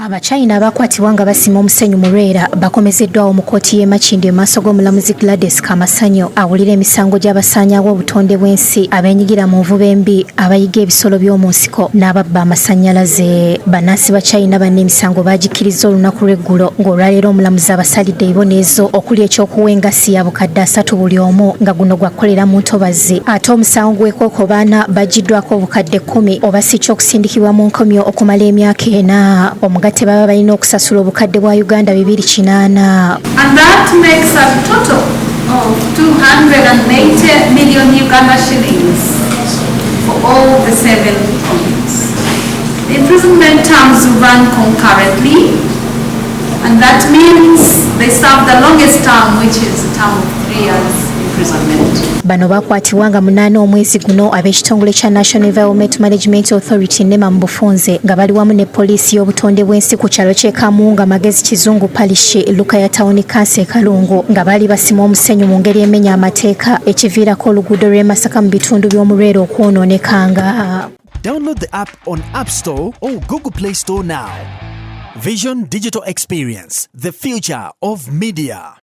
Abachina abakwatibwa nga basima omusenyu mu Lwera bakomezeddwawo mu kkooti y'e Makindye mu maaso g'omulamuzi Gladys Kamasanyo awulira emisango gy'abasaanyaawo obutonde bw'ensi abeenyigira mu nvuba embi abayiga ebisolo by'omu nsiko n'ababba amasannyalaze. Bannansi ba China banne emisango baagikkiriza olunaku lw'eggulo ng'olwaleero omulamuzi abasalidde ebibonerezo okuli eky'okuwa engasi ya bukadde 3 buli omu nga guno gwakolera mu ntobazi ate omusango gw'ekkooko baana baggiddwako obukadde 10 oba si ky'okusindikibwa mu nkomyo okumala emyaka 4. Omugatte baba balina okusasula obukadde bwa Uganda 280. And that makes a total of 280 million Uganda shillings for all the 7 points. The imprisonment terms run concurrently, and that means they serve the longest term, which is a term of 3 years imprisonment. Bano bakwatibwa nga 8 omwezi guno ab'ekitongole kya National Environment Management Authority NEMA mu bufunze nga bali wamu ne poliisi y'obutonde bw'ensi ku kyalo ky'e Kamunga Magezi Kizungu Parish Lukaya Town Council e Kalungu nga bali basima omusenyu mu ngeri emenya amateeka ekiviirako oluguudo lw'e Masaka mu bitundu by'omu Lwera okwonoonekanga. Download the app on App Store or Google Play Store now. Vision Digital Experience, the future of media.